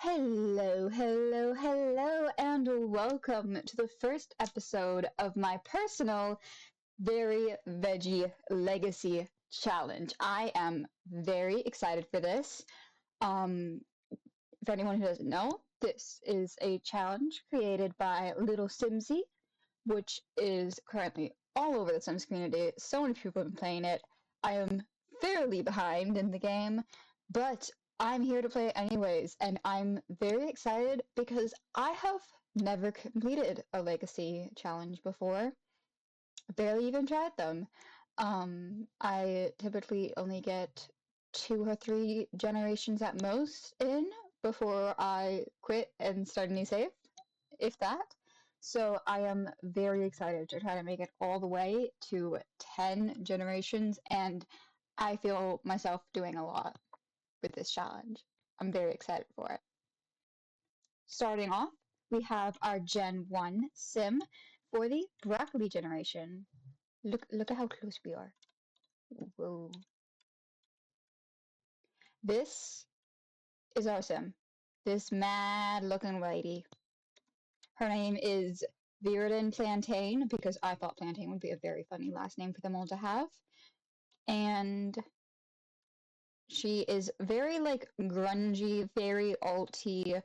Hello, hello, hello, and welcome to the first episode of my personal Very Veggie Legacy challenge. I am very excited for this. If anyone who doesn't know, this is a challenge created by 𝘚𝘰𝘶𝘵, which is currently all over the Sims community. So many people have been playing it. I am fairly behind in the game, but I'm here to play it anyways, and I'm very excited because I have never completed a legacy challenge before. Barely even tried them. I typically only get 2 or 3 generations at most in before I quit and start a new save, if that. So I am very excited to try to make it all the way to 10 generations, and I feel myself doing a lot with this challenge. I'm very excited for it. Starting off, we have our Gen 1 sim for the broccoli generation. Look at how close we are. Whoa. This is our sim. This mad looking lady. Her name is Viridin Plantain, because I thought Plantain would be a very funny last name for them all to have. And she is very, like, grungy, very alty,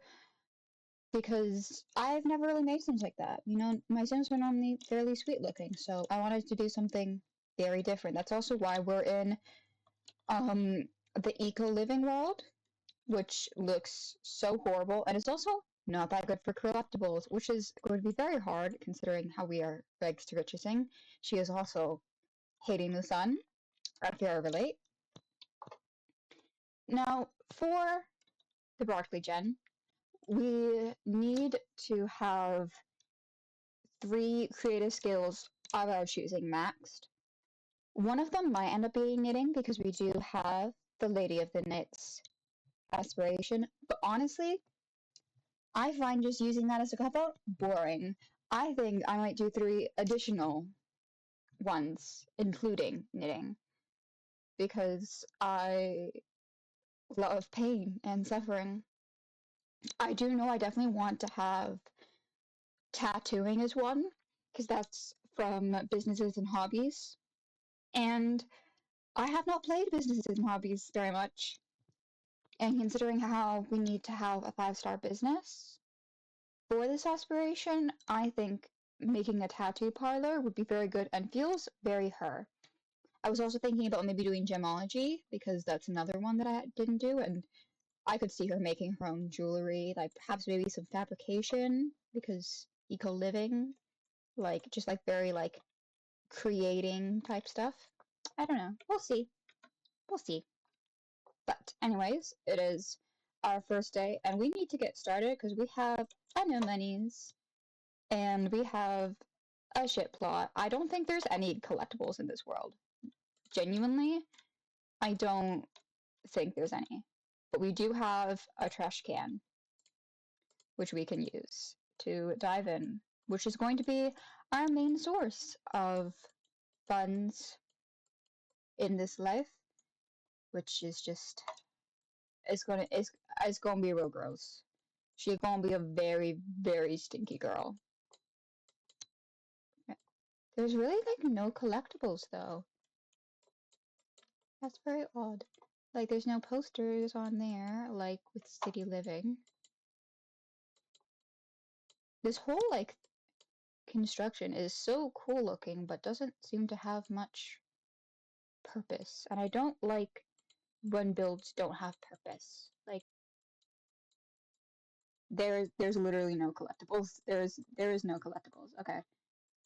because I've never really made Sims like that. You know, my Sims were normally fairly sweet looking, so I wanted to do something very different. That's also why we're in, the eco-living world, which looks so horrible, and it's also not that good for collectibles, which is going to be very hard considering how we are Regs to Richardson. She is also hating the sun. I can relate. Now, for the broccoli gen, we need to have 3 creative skills of our choosing maxed. One of them might end up being knitting because we do have the Lady of the Knits aspiration, but honestly, I find just using that as a cop-out boring. I think I might do 3 additional ones, including knitting, because I love pain and suffering. I do know I definitely want to have tattooing as one, because that's from Businesses and Hobbies, and I have not played Businesses and Hobbies very much, and considering how we need to have a 5-star business for this aspiration, I think making a tattoo parlor would be very good and feels very her. I was also thinking about maybe doing gemology, because that's another one that I didn't do, and I could see her making her own jewelry, like perhaps maybe some fabrication, because eco-living, like just like very like creating type stuff. I don't know. We'll see. We'll see. But anyways, it is our first day, and we need to get started because we have anemones, and we have a shit plot. I don't think there's any collectibles in this world. Genuinely, I don't think there's any. But we do have a trash can, which we can use to dive in, which is going to be our main source of funds in this life, which is just it's gonna be real gross. She's gonna be a very, very stinky girl. There's really like no collectibles though. That's very odd. Like there's no posters on there, like with city living. This whole like construction is so cool looking, but doesn't seem to have much purpose. And I don't like when builds don't have purpose. Like there's literally no collectibles. There is no collectibles. Okay.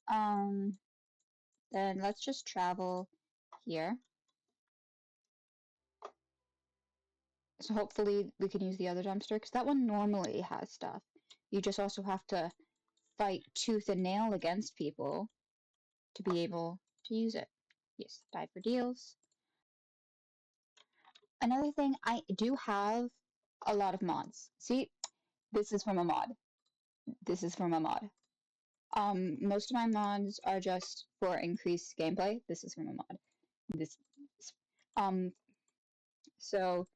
Then let's just travel here. So hopefully we can use the other dumpster, because that one normally has stuff. You just also have to fight tooth and nail against people to be able to use it. Yes, die for deals. Another thing, I do have a lot of mods. See, this is from a mod. This is from a mod. Most of my mods are just for increased gameplay. This is from a mod. This, so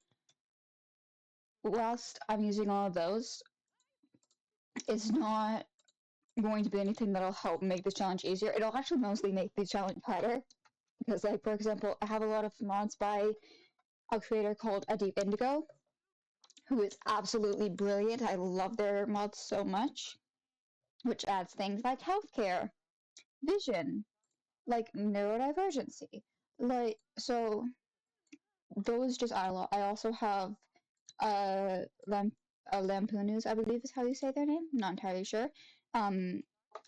whilst I'm using all of those, it's not going to be anything that'll help make this challenge easier. It'll actually mostly make the challenge harder. Because, like, for example, I have a lot of mods by a creator called Deep Indigo, who is absolutely brilliant. I love their mods so much, which adds things like healthcare, vision, like neurodivergency. Like, so those just add a lot. I also have uh, Lamp 𝘠𝘠𝘠𝘠, I believe is how you say their name. Not entirely sure.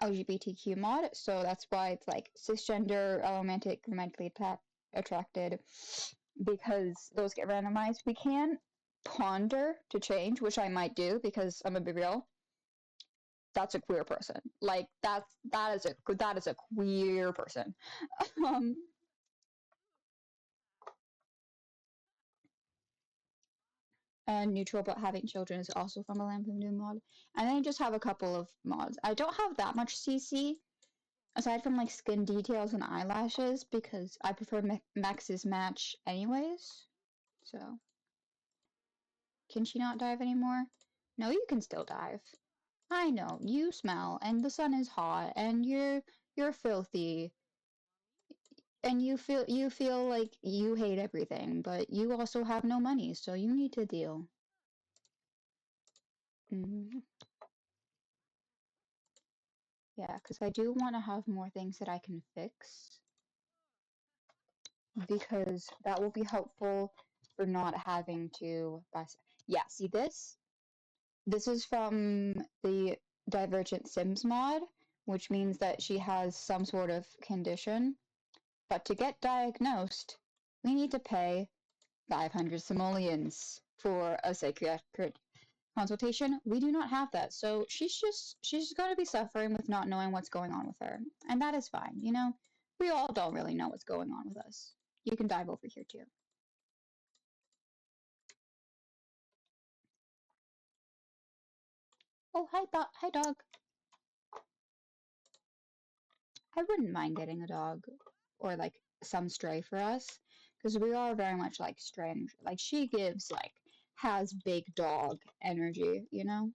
LGBTQ mod, so that's why it's like cisgender, romantic, romantically attracted, because those get randomized. We can ponder to change, which I might do because I'm gonna be real. That's a queer person. Like that is a queer person. um, and neutral about having children is also from a 𝘠𝘠𝘠𝘠 mod. And then I just have a couple of mods. I don't have that much CC, aside from like skin details and eyelashes, because I prefer Max's match anyways. So, can she not dive anymore? No, you can still dive. I know, you smell, and the sun is hot, and you're filthy, and you feel like you hate everything, but you also have no money, so you need to deal. Yeah, because I do want to have more things that I can fix, because that will be helpful for not having to buy. Yeah, see this? This is from the Divergent Sims mod, which means that she has some sort of condition. But to get diagnosed, we need to pay 500 simoleons for a psychiatric consultation. We do not have that, so she's going to be suffering with not knowing what's going on with her, and that is fine. You know, we all don't really know what's going on with us. You can dive over here too. Oh, hi dog. I wouldn't mind getting a dog, or like some stray for us, because we are very much like strange. Like she gives like has big dog energy, you know.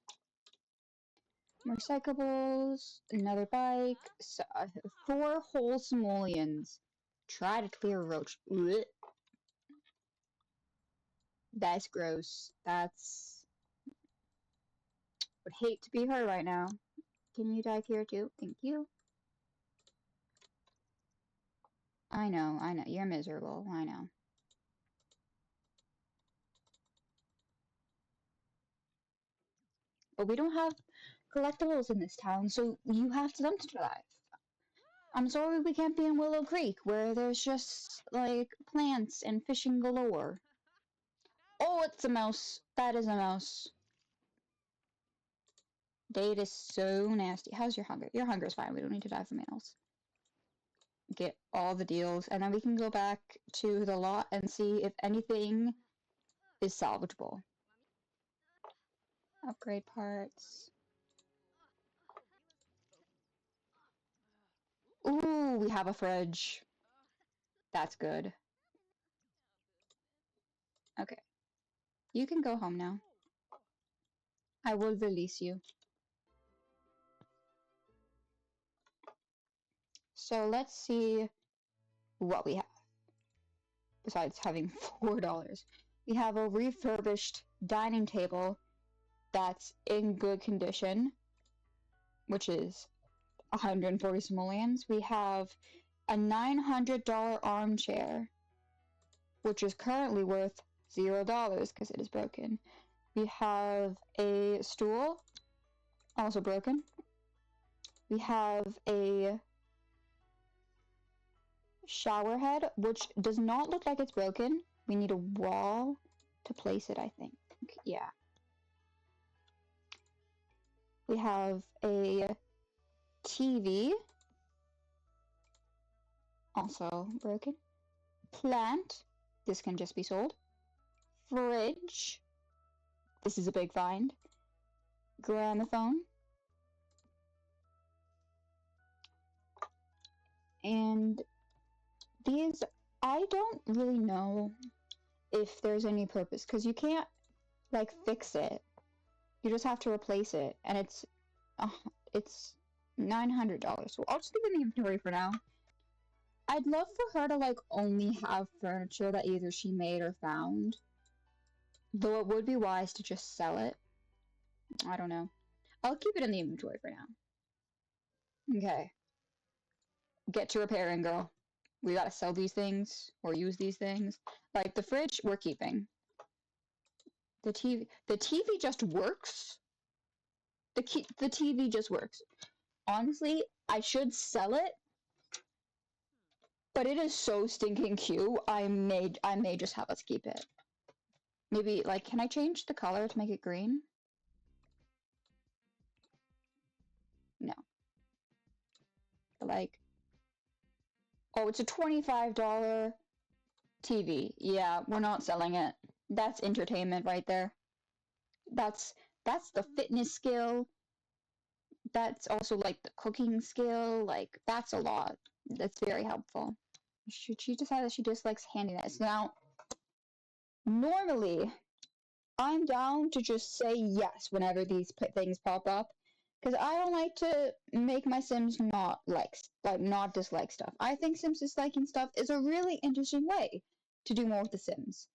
More cyclables, another bike, 4 whole simoleons. Try to clear a roach. Blech. That's gross. That's... Would hate to be her right now. Can you dive here too? Thank you. I know. You're miserable. I know. But we don't have collectibles in this town, so you have to dump to drive. I'm sorry we can't be in Willow Creek, where there's just, like, plants and fishing galore. Oh, it's a mouse. That is a mouse. Date is so nasty. How's your hunger? Your hunger is fine. We don't need to die for meals. Get all the deals, and then we can go back to the lot and see if anything is salvageable. Upgrade parts. Ooh, we have a fridge. That's good. Okay. You can go home now. I will release you. So let's see what we have. Besides having $4. We have a refurbished dining table that's in good condition, which is 140 simoleons. We have a $900 armchair, which is currently worth $0 because it is broken. We have a stool, also broken. We have a shower head, which does not look like it's broken. We need a wall to place it, I think. Yeah. We have a TV, also broken. Plant, this can just be sold. Fridge, this is a big find. Gramophone. And these, I don't really know if there's any purpose, because you can't like fix it. You just have to replace it, and it's $900. So I'll just leave it in the inventory for now. I'd love for her to like only have furniture that either she made or found. Though it would be wise to just sell it. I don't know. I'll keep it in the inventory for now. Okay. Get to repairing, girl. We gotta sell these things or use these things. Like the fridge, we're keeping. The TV just works. The TV just works. Honestly, I should sell it, but it is so stinking cute. I may just have us keep it. Maybe like, can I change the color to make it green? No. But like, oh, it's a $25 TV. Yeah, we're not selling it. That's entertainment right there. That's the fitness skill. That's also like the cooking skill. Like that's a lot. That's very helpful. Should she decide that she dislikes handiness? Now, normally, I'm down to just say yes whenever these things pop up, because I don't like to make my Sims not not dislike stuff. I think Sims disliking stuff is a really interesting way to do more with the Sims.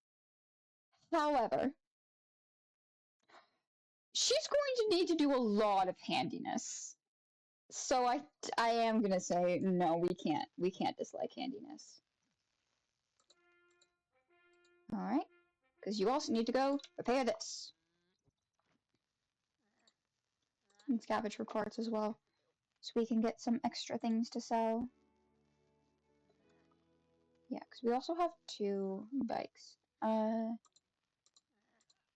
However, she's going to need to do a lot of handiness. So I am gonna say no, we can't dislike handiness. Alright. Because you also need to go repair this. And scavenge for parts as well. So we can get some extra things to sell. Yeah, because we also have 2 bikes.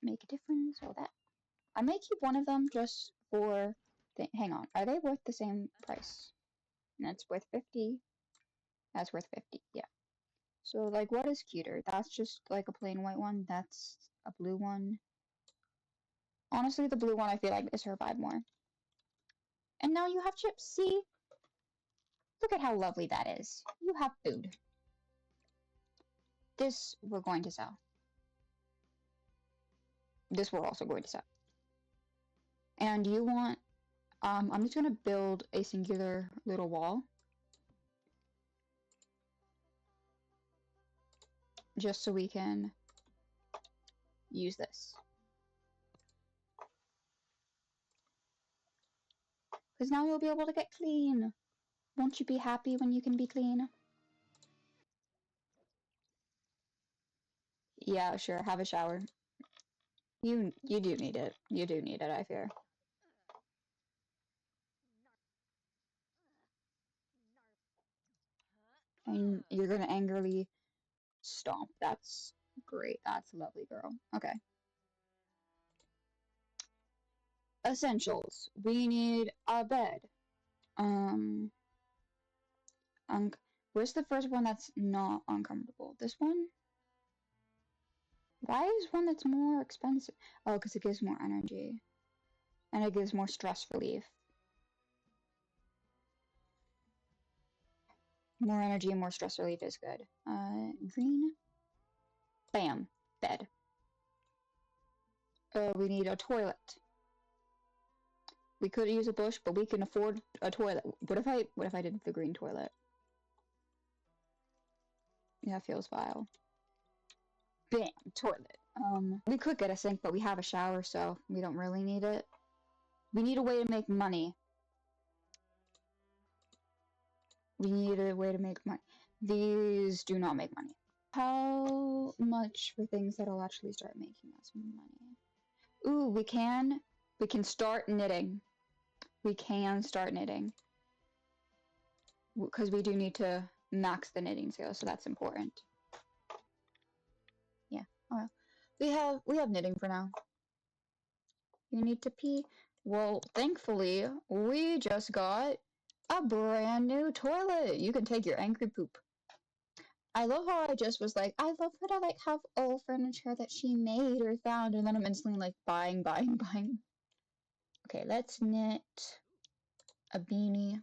Make a difference. All that. I may keep one of them just for... Hang on. Are they worth the same price? That's worth 50. That's worth 50. Yeah. So, like, what is cuter? That's just, like, a plain white one. That's a blue one. Honestly, the blue one I feel like is her vibe more. And now you have chips. See? Look at how lovely that is. You have food. This we're going to sell. This we're also going to sell. And you want... I'm just going to build a singular little wall. Just so we can use this. Because now you'll be able to get clean. Won't you be happy when you can be clean? Yeah, sure. Have a shower. You do need it. You do need it, I fear. And you're gonna angrily stomp. That's great. That's lovely, girl. Okay. Essentials. We need a bed. Where's the first one that's not uncomfortable? This one? Why is one that's more expensive? Oh, because it gives more energy. And it gives more stress relief. More energy and more stress relief is good. Green. Bam. Bed. We need a toilet. We could use a bush, but we can afford a toilet. What if I did the green toilet? Yeah, feels vile. Bam, toilet. We could get a sink, but we have a shower, so we don't really need it. We need a way to make money. We need a way to make money. These do not make money. How much for things that'll actually start making us money? Ooh, we can start knitting. We can start knitting. Because we do need to max the knitting skill, so that's important. Yeah. Oh, we have knitting for now. You need to pee? Well, thankfully, we just got a brand new toilet. You can take your angry poop. I love how I just was like, I love her to like have old furniture that she made or found, and then I'm instantly like buying. Okay, let's knit a beanie.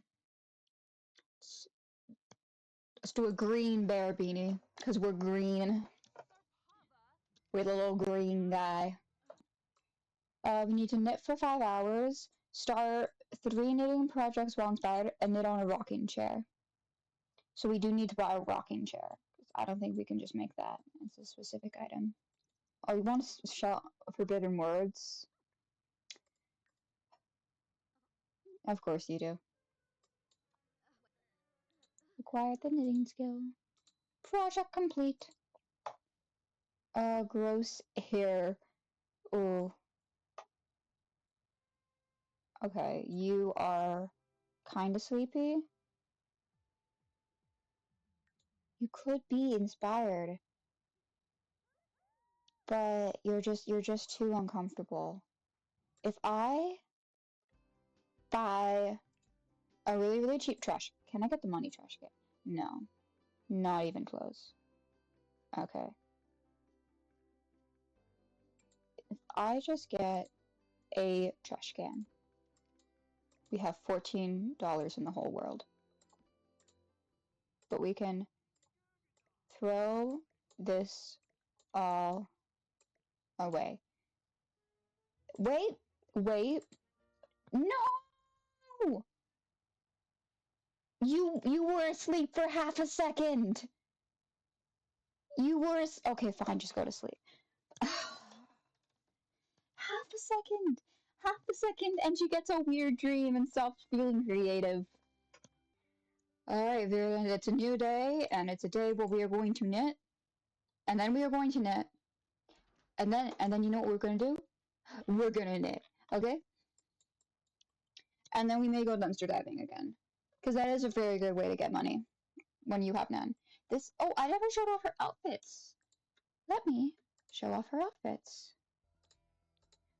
Let's do a green bear beanie, because we're green. We're the little green guy. We need to knit for 5 hours, start 3 knitting projects while inspired, and knit on a rocking chair. So we do need to buy a rocking chair. I don't think we can just make that. It's a specific item. Oh, you want to shout forbidden words? Of course you do. Acquired the knitting skill. Project complete. Gross hair. Oh. Okay, you are kinda sleepy. You could be inspired, but you're just too uncomfortable. If I buy a really, really cheap trash, can I get the money trash can? No, not even close. Okay. If I just get a trash can, we have $14 in the whole world. But we can throw this all away. Wait, no! You were asleep for half a second. You were okay, fine, just go to sleep. Half a second, and she gets a weird dream and stops feeling creative. Alright, it's a new day, and it's a day where we are going to knit, and then we are going to knit, and then you know what we're gonna do? We're gonna knit, okay? And then we may go dumpster diving again, because that is a very good way to get money when you have none. Oh, I never showed off her outfits. Let me show off her outfits.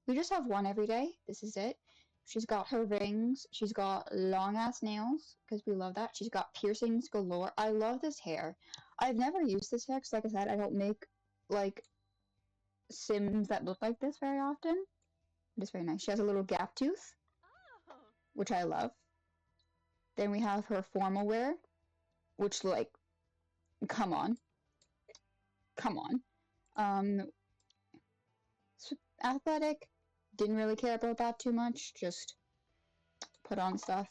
We just have one every day. This is it. She's got her rings. She's got long-ass nails, because we love that. She's got piercings galore. I love this hair. I've never used this hair, because like I said, I don't make, like, Sims that look like this very often. It's very nice. She has a little gap tooth, which I love. Then we have her formal wear, which, like, come on. Athletic, didn't really care about that too much, just put on stuff.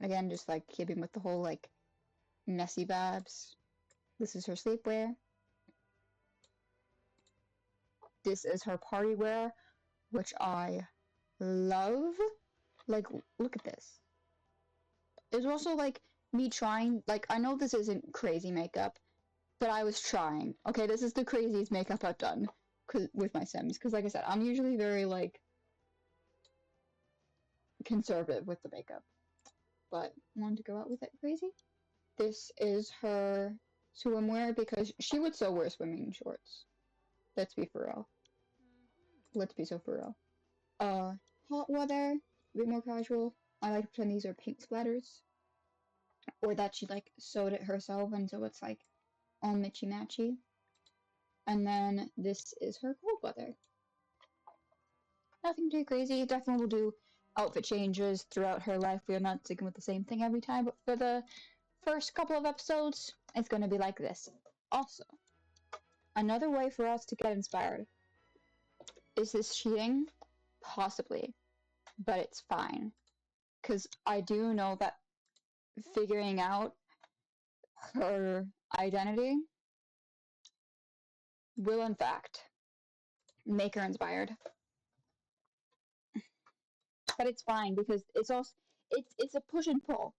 Again, just like keeping with the whole like messy babs. This is her sleepwear. This is her party wear, which I love. Like, look at this. It's also like me trying, like, I know this isn't crazy makeup, but I was trying. Okay, this is the craziest makeup I've done with my Sims, because like I said, I'm usually very like conservative with the makeup, but I wanted to go out with it crazy. This is her swimwear, because she would so wear swimming shorts. Let's be for real. Let's be so for real. Hot weather, a bit more casual. I like to pretend these are paint splatters, or that she like sewed it herself, and so it's like all matchy matchy. And then this is her cold weather. Nothing too crazy. Definitely will do outfit changes throughout her life. We are not sticking with the same thing every time, but for the first couple of episodes, it's going to be like this. Also, another way for us to get inspired. Is this cheating? Possibly. But it's fine. Because I do know that figuring out her identity will, in fact, make her inspired. But it's fine, because it's also it's a push and pull.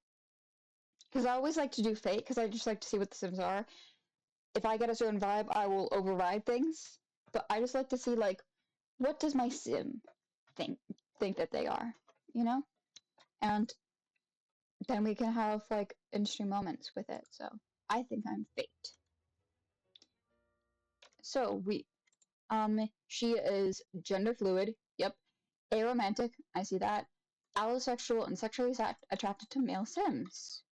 Because I always like to do fate, because I just like to see what the Sims are. If I get a certain vibe, I will override things. But I just like to see, like, what does my Sim think that they are, you know? And then we can have, like, interesting moments with it. So I think I'm fate. So she is gender fluid. Yep. Aromantic. I see that. Allosexual and sexually attracted to male Sims.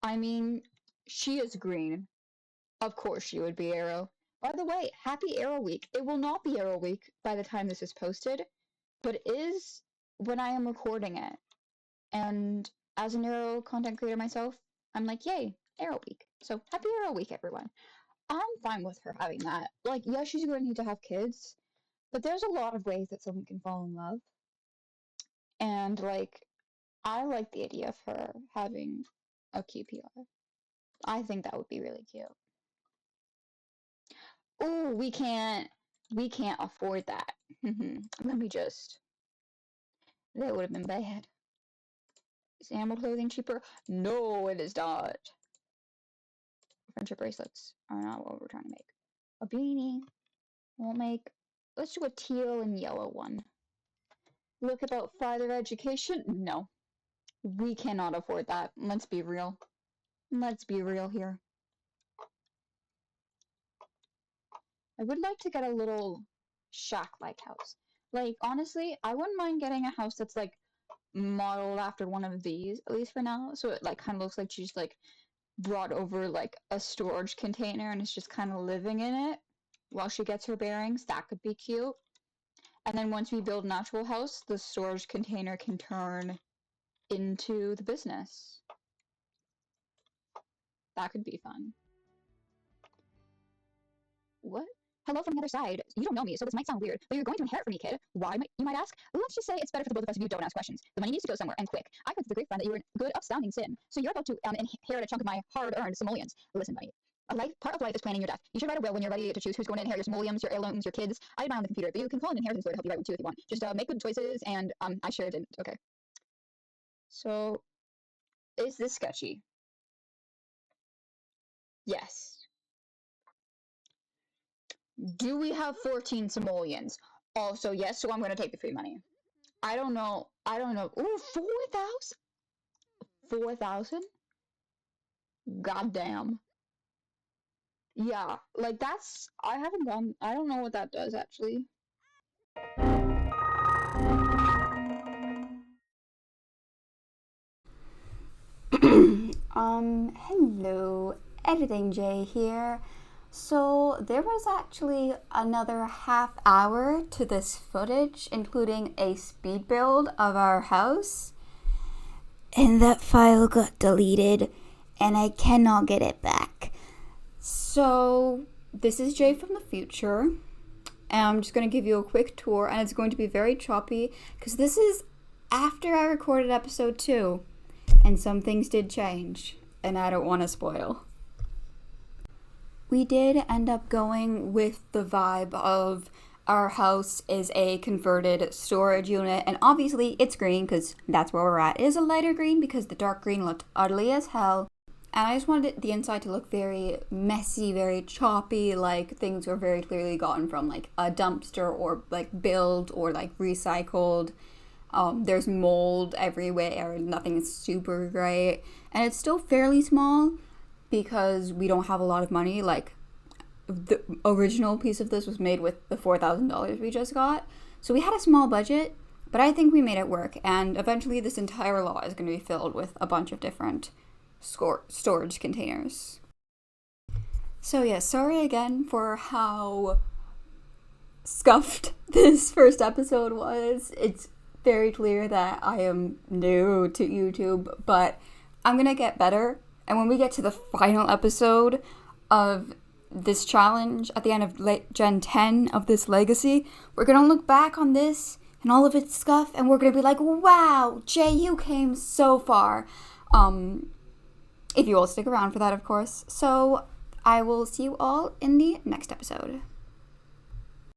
I mean, she is green. Of course she would be Arrow. By the way, happy Arrow Week. It will not be Arrow Week by the time this is posted, but it is when I am recording it. And as an Arrow content creator myself, I'm like, yay, Arrow Week. So happy Arrow Week, everyone. I'm fine with her having that. Like, yeah, she's going to need to have kids, But there's a lot of ways that someone can fall in love. And, like, I like the idea of her having a QPR. I think that would be really cute. Oh, we can't afford that. Let me just. That would have been bad. Is animal clothing cheaper? No, it is not. Friendship bracelets are not what we're trying to make. A beanie. We'll make. Let's do a teal and yellow one. Look about further education? No. We cannot afford that. Let's be real. Let's be real here. I would like to get a little shack-like house. Like, honestly, I wouldn't mind getting a house that's, like, modeled after one of these, at least for now. So it, like, kind of looks like she's, like, brought over, like, a storage container and is just kind of living in it while she gets her bearings. That could be cute. And then once we build an actual house, the storage container can turn into the business. That could be fun. What? Hello from the other side. You don't know me, so this might sound weird, but you're going to inherit from me, kid. Why, you might ask? Let's just say it's better for the both of us if you don't ask questions. The money needs to go somewhere, and quick. I heard through the grapevine that you were a good, upstanding sim, so you're about to inherit a chunk of my hard-earned simoleons. Listen, buddy. Part of life is planning your death. You should write a will when you're ready to choose who's going to inherit your simoleons, your heirlooms, your kids. I did mine on the computer, but you can call an inheritance lawyer to help you write one too if you want. Just make good choices, and I sure didn't. Okay. So, is this sketchy? Yes. Do we have 14 simoleons? Also, yes, so I'm going to take the free money. I don't know. Ooh, 4,000? 4,000? Goddamn. Yeah, like that's, I don't know what that does actually. Hello, Editing J here. So there was actually another half hour to this footage, including a speed build of our house. And that file got deleted, and I cannot get it back. So this is Jay from the future, and I'm just going to give you a quick tour, and it's going to be very choppy, because this is after I recorded episode 2, and some things did change, and I don't want to spoil. We did end up going with the vibe of our house is a converted storage unit, and obviously it's green because that's where we're at. It is a lighter green because the dark green looked ugly as hell, and I just wanted the inside to look very messy, very choppy, like things were very clearly gotten from like a dumpster or like built or like recycled. There's mold everywhere, nothing is super great, and it's still fairly small because we don't have a lot of money. Like, the original piece of this was made with the $4,000 we just got, so we had a small budget, but I think we made it work, and eventually this entire lot is going to be filled with a bunch of different storage containers. So yeah, sorry again for how scuffed this first episode was. It's very clear that I am new to YouTube, but I'm gonna get better. And when we get to the final episode of this challenge at the end of Gen 10 of this legacy, we're gonna look back on this and all of its stuff, and we're gonna be like, wow, Jay, you came so far. If you all stick around for that, of course. So I will see you all in the next episode.